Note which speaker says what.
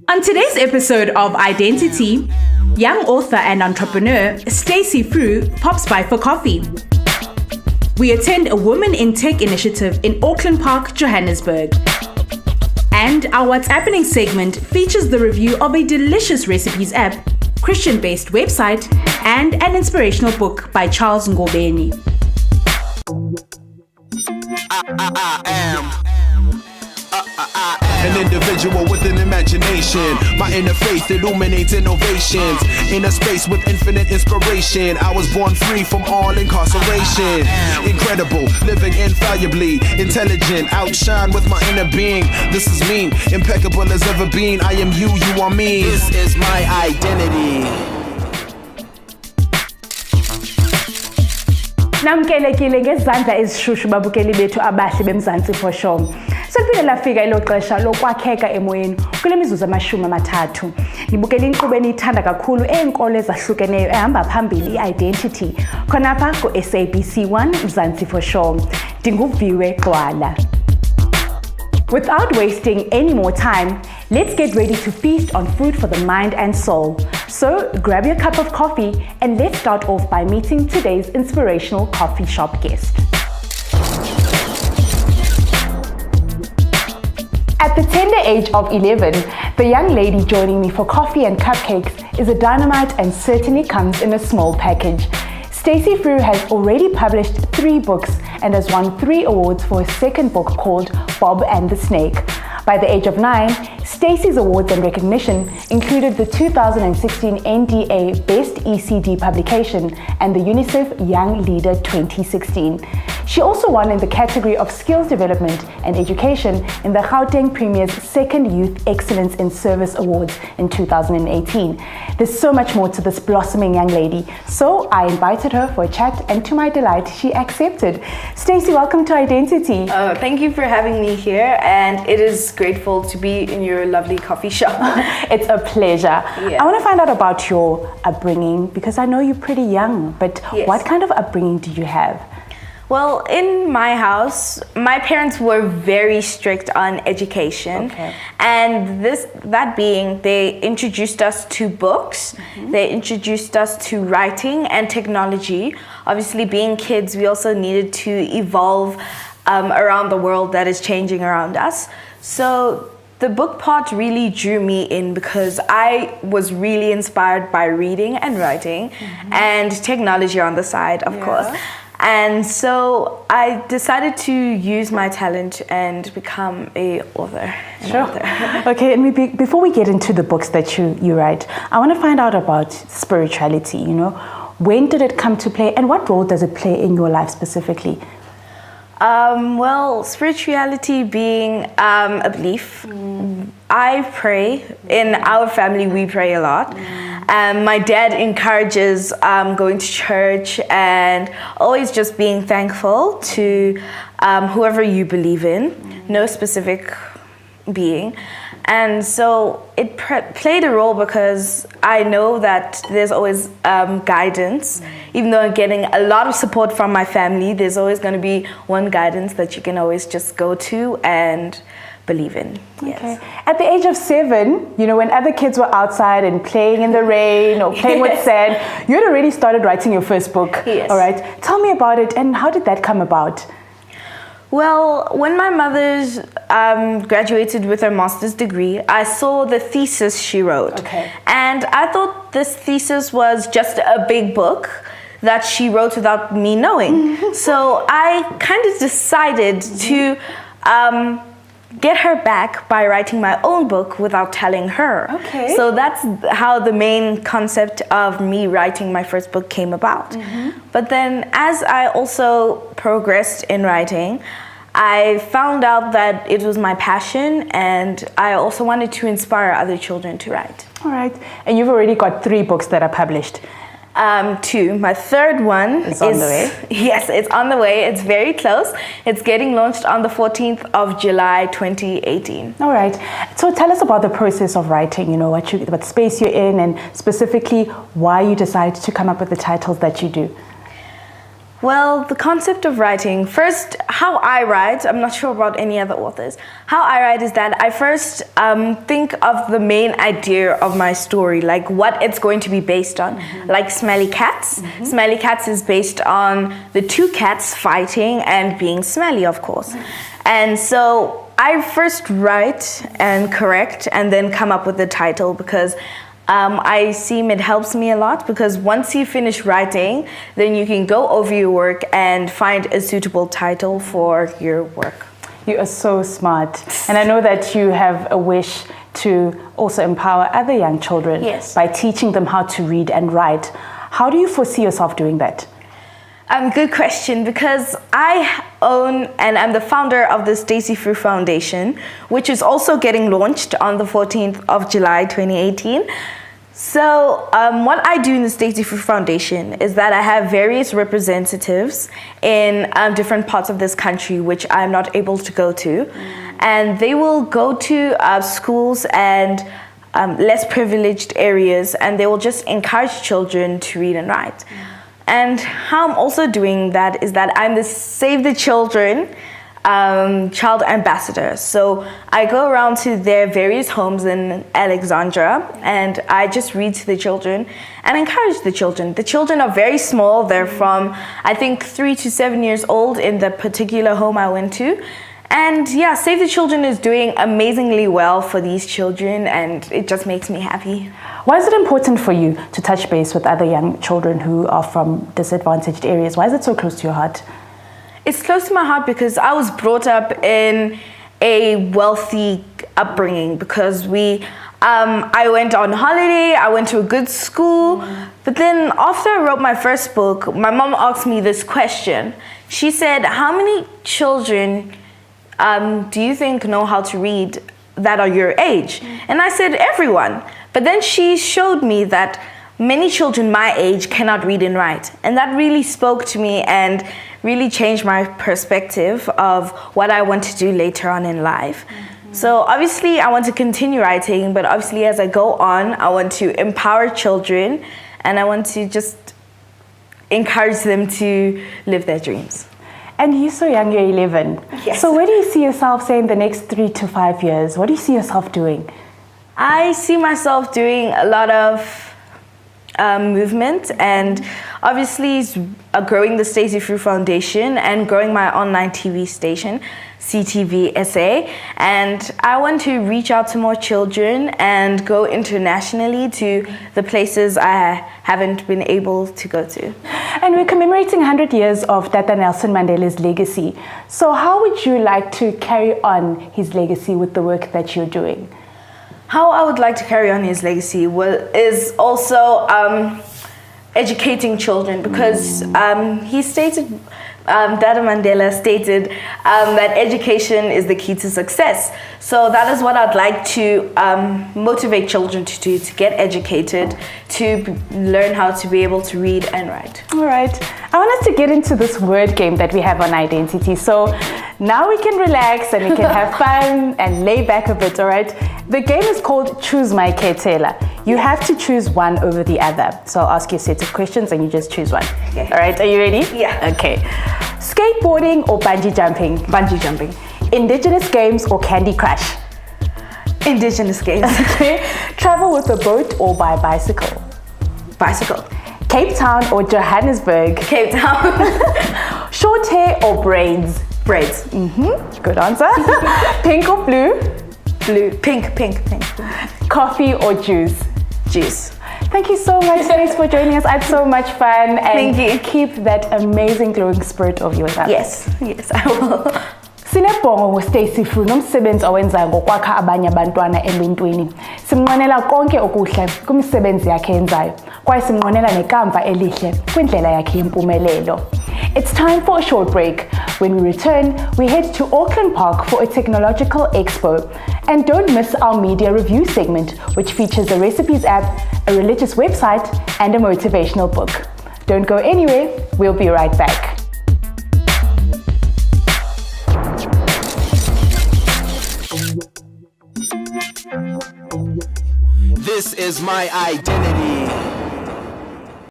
Speaker 1: On today's episode of i-Dentity, young author and entrepreneur Stacey Fru pops by for coffee. We attend a Women in Tech initiative in Auckland Park, Johannesburg. And our What's Happening segment features the review of a delicious recipes app, Christian-based website, and an inspirational book by Charles Ngobeni.
Speaker 2: I am an individual with an imagination. My inner faith illuminates innovations. In a space with infinite inspiration, I was born free from all incarceration. Incredible, living infallibly, intelligent, outshine with my inner being. This is me, impeccable as ever been. I am you, you are me. This is my identity.
Speaker 1: Namkelekile ngezandla ezishushu babukeli bethu abahle beMzansi for sure. Seliphinde lafika ilo xesha lokwakheka emoyeni kule mizuzu ama-30. Nibukela inkqubo eniyithanda kakhulu enkolo ezahlukeneyo ehamba phambili i-Identity. Khonapha ku-SABC 1 Mzansi for sure. Ndinguviwe Gcwala. Without wasting any more time, let's get ready to feast on food for the mind and soul. So grab your cup of coffee and let's start off by meeting today's inspirational coffee shop guest. At the tender age of 11, the young lady joining me for coffee and cupcakes is a dynamite and certainly comes in a small package. Stacey Fru has already published 3 books and has won 3 awards for a second book called Bob and the Snake. By the age of 9, Stacey's awards and recognition included the 2016 NDA Best ECD publication and the UNICEF Young Leader 2016. She also won in the category of Skills Development and Education in the Gauteng Premier's second Youth Excellence in Service Awards in 2018. There's so much more to this blossoming young lady, so I invited her for a chat, and to my delight, she accepted. Stacey, welcome to i-Dentity.
Speaker 3: Thank you for having me here, and it is grateful to be in your lovely coffee shop.
Speaker 1: It's a pleasure.
Speaker 3: Yeah.
Speaker 1: I want to find out about your upbringing because I know you're pretty young, but
Speaker 3: Yes.
Speaker 1: What kind of upbringing did you have?
Speaker 3: Well, in my house, my parents were very strict on education.
Speaker 1: Okay.
Speaker 3: And that being, they introduced us to books, they introduced us to writing and technology. Obviously, being kids, we also needed to evolve around the world that is changing around us. So the book part really drew me in because I was really inspired by reading and writing and technology on the side, of course. And so I decided to use my talent and become an author.
Speaker 1: Okay, and maybe before we get into the books that you write, I want to find out about spirituality, When did it come to play and what role does it play in your life specifically?
Speaker 3: Well, spirituality being a belief. I pray. In our family, we pray a lot. My dad encourages going to church and always just being thankful to whoever you believe in, no specific being. And so it played a role because I know that there's always guidance. Even though I'm getting a lot of support from my family, there's always going to be one guidance that you can always just go to and believe in. Yes.
Speaker 1: Okay. At the age of 7, when other kids were outside and playing in the rain or playing with sand, you had already started writing your first book.
Speaker 3: Yes.
Speaker 1: All right. Tell me about it and how did that come about?
Speaker 3: Well, when my mother's graduated with her master's degree, I saw the thesis she wrote.
Speaker 1: Okay.
Speaker 3: And I thought this thesis was just a big book that she wrote without me knowing. So I kind of decided to get her back by writing my own book without telling her.
Speaker 1: Okay.
Speaker 3: So that's how the main concept of me writing my first book came about. But then as I also progressed in writing, I found out that it was my passion and I also wanted to inspire other children to write.
Speaker 1: All right. And you've already got 3 books that are published.
Speaker 3: 2. My third one
Speaker 1: is on the way.
Speaker 3: Yes, it's on the way. It's very close. It's getting launched on the 14th of July 2018.
Speaker 1: All right. So tell us about the process of writing, what space you're in and specifically why you decided to come up with the titles that you do.
Speaker 3: Well, the concept of writing, first, how I write, I'm not sure about any other authors. How I write is that I first think of the main idea of my story, like what it's going to be based on. Like Smelly Cats. Smelly Cats is based on the two cats fighting and being smelly, of course. And so I first write and correct and then come up with the title, because I seem it helps me a lot, because once you finish writing, then you can go over your work and find a suitable title for your work.
Speaker 1: You are so smart. And I know that you have a wish to also empower other young children by teaching them how to read and write. How do you foresee yourself doing that?
Speaker 3: Good question, because I own and I'm the founder of the Stacey Fru Foundation, which is also getting launched on the 14th of July 2018. So what I do in the Stacey Fru Foundation is that I have various representatives in different parts of this country which I'm not able to go to, and they will go to schools and less privileged areas, and they will just encourage children to read and write. And how I'm also doing that is that I'm the Save the Children child ambassador. So I go around to their various homes in Alexandra, and I just read to the children and encourage the children. The children are very small. They're from, I think, 3 to 7 years old in the particular home I went to. And yeah, Save the Children is doing amazingly well for these children, and it just makes me happy.
Speaker 1: Why is it important for you to touch base with other young children who are from disadvantaged areas? Why is it so close to your heart?
Speaker 3: It's close to my heart because I was brought up in a wealthy upbringing, because I went on holiday, I went to a good school, but then after I wrote my first book, my mom asked me this question. She said, how many children do you think know how to read that are your age? And I said, everyone. But then she showed me that many children my age cannot read and write. And that really spoke to me and really changed my perspective of what I want to do later on in life. So obviously I want to continue writing, but obviously as I go on, I want to empower children, and I want to just encourage them to live their dreams.
Speaker 1: And you're so young, you're 11.
Speaker 3: Yes.
Speaker 1: So where do you see yourself, say, in the next 3 to 5 years? What do you see yourself doing?
Speaker 3: I see myself doing a lot of movement, and obviously growing the Stacey Fru Foundation and growing my online TV station, CTV SA. And I want to reach out to more children and go internationally to the places I haven't been able to go to.
Speaker 1: And we're commemorating 100 years of Tata Nelson Mandela's legacy. So how would you like to carry on his legacy with the work that you're doing?
Speaker 3: How I would like to carry on his legacy is also educating children, because he stated, Tata Mandela stated that education is the key to success. So that is what I'd like to motivate children to do, to get educated, to learn how to be able to read and write.
Speaker 1: All right. I want us to get into this word game that we have on i-Dentity. So now we can relax and we can have fun and lay back a bit, all right? The game is called Choose My Ketela. You have to choose one over the other. So I'll ask you a set of questions and you just choose one.
Speaker 3: Okay.
Speaker 1: All right, are you ready?
Speaker 3: Yeah.
Speaker 1: Okay. Skateboarding or bungee jumping?
Speaker 3: Bungee jumping.
Speaker 1: Indigenous games or Candy Crush?
Speaker 3: Indigenous games.
Speaker 1: Okay. Travel with a boat or by bicycle?
Speaker 3: Bicycle.
Speaker 1: Cape Town or Johannesburg?
Speaker 3: Cape Town.
Speaker 1: Short hair or braids?
Speaker 3: Braids.
Speaker 1: Good answer. Pink or blue?
Speaker 3: Blue. Pink.
Speaker 1: Coffee or juice?
Speaker 3: Juice.
Speaker 1: Thank you so much, Stace, for joining us. I had so much fun. And
Speaker 3: Thank you.
Speaker 1: Keep that amazing glowing spirit of yours up.
Speaker 3: Yes, I will.
Speaker 1: Sinebongo nguStacey Fru nomsebenzi awenzayo ngokwakha abanye abantwana eluntwini. Simnqwenela konke okuhle kumsebenzi yakhe enzayo, kwaye simnqwenela nekamva elihle kwindlela yakhe yempumelelo. It's time for a short break. When we return, we head to Auckland Park for a technological expo. And don't miss our media review segment, which features a recipes app, a religious website, and a motivational book. Don't go anywhere, we'll be right back.
Speaker 2: This is my identity.